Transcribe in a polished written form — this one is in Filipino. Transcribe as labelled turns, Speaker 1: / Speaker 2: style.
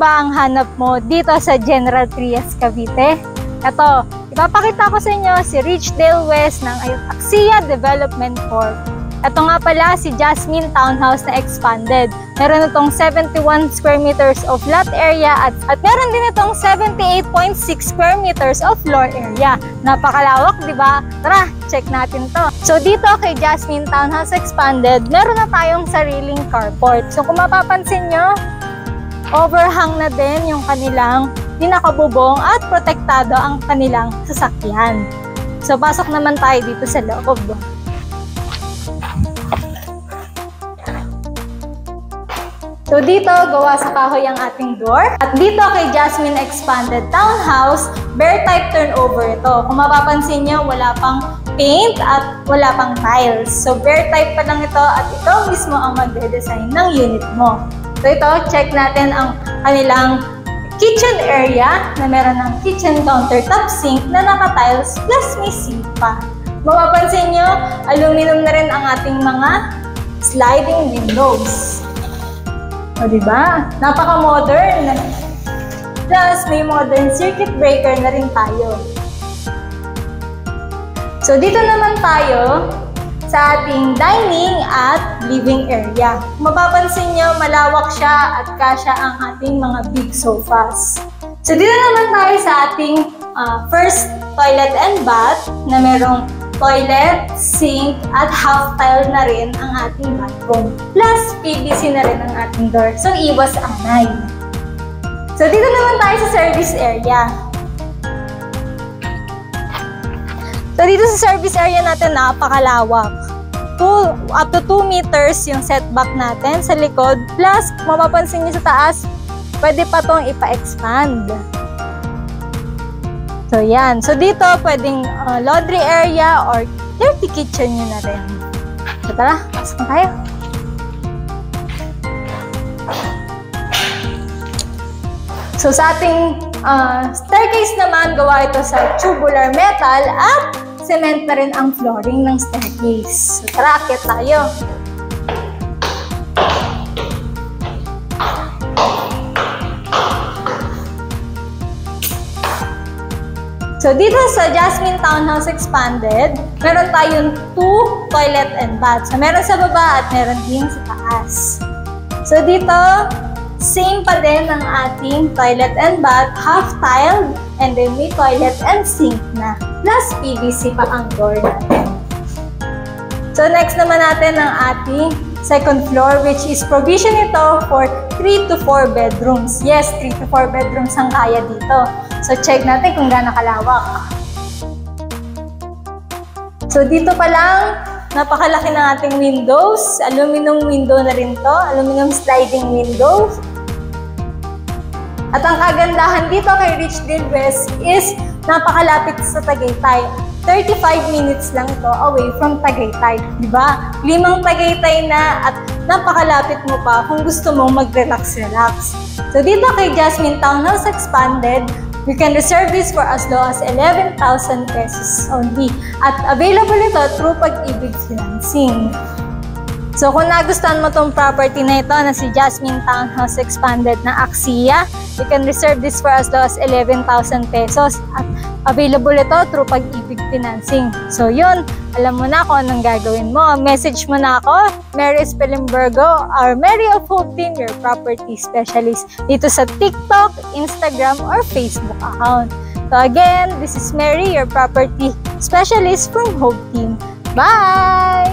Speaker 1: ba ang hanap mo dito sa General Trias, Cavite? Ito, ipapakita ko sa inyo si Ridgedale West ng Axia Development Corp. Ito nga pala si Jasmine Townhouse na expanded. Meron itong 71 square meters of lot area at meron din itong 78.6 square meters of floor area. Napakalawak, di ba? Tara, check natin to. So dito kay Jasmine Townhouse expanded, meron na tayong sariling carport. So kung mapapansin nyo, overhang na din yung kanilang pinakabubong at protektado ang kanilang sasakyan. So pasok naman tayo dito sa loob. So dito, gawa sa kahoy ang ating door. At dito kay Jasmine Expanded Townhouse, bare type turnover ito. Kung mapapansin nyo, wala pang paint at wala pang tiles. So bare type pa lang ito at ito mismo ang magde-design ng unit mo. So ito, check natin ang kanilang kitchen area na meron ng kitchen countertop sink na naka-tiles plus may sink pa. Mapapansin nyo, aluminum na rin ang ating mga sliding windows. O diba? Napaka-modern. Plus, may modern circuit breaker na rin tayo. So, dito naman tayo sa ating dining at living area. Mapapansin nyo, malawak siya at kasya ang ating mga big sofas. So, dito naman tayo sa ating first toilet and bath na merong toilet, sink, at half tile na rin ang ating bathroom. Plus, PVC na rin ang ating door. So, iwas anay. So, dito naman tayo sa service area. So, dito sa service area natin, napakalawak. Up to 2 meters yung setback natin sa likod. Plus, mapapansin nyo sa taas, pwede pa itong ipa-expand. So, yan. So, dito, pwedeng laundry area or dirty kitchen nyo na rin. So, tara, pasok na tayo. So, sa ating staircase naman, gawa ito sa tubular metal at cement na rin ang flooring ng staircase. So, tara, akit tayo. So, dito sa Jasmine Townhouse Expanded, meron tayong 2 toilet and bath. So, meron sa baba at meron din sa taas. So, dito, same pa din ang ating toilet and bath, half tiled, and then may toilet and sink na. Plus, PVC pa ang door natin. So, next naman natin ang ating second floor, which is provision ito for 3 to 4 bedrooms. Yes, 3 to 4 bedrooms ang kaya dito. So, check natin kung gaano kalawak. So, dito pa lang, napakalaki ng ating windows. Aluminum window na rin to. Aluminum sliding window. At ang kagandahan dito kay Ridgedale West is napakalapit sa Tagaytay. 35 minutes lang ito away from Tagaytay. Diba? 5 Tagaytay na at napakalapit mo pa kung gusto mong mag-relax-relax. So, dito kay Jasmine Townhouse Expanded, you can reserve this for as low as 11,000 pesos only. At available ito through Pag-ibig Financing. So kung nagustuhan mo tong property na ito na si Jasmine Townhouse Expanded na Axia, you can reserve this for as low as 11,000 pesos. At available ito through Pag-ibig Financing. So yun, alam mo na kung anong gagawin mo. Message mo na ako, Mary Spelimbergo, or Mary of Hope Team, your property specialist, dito sa TikTok, Instagram, or Facebook account. So again, this is Mary, your property specialist from Hope Team. Bye!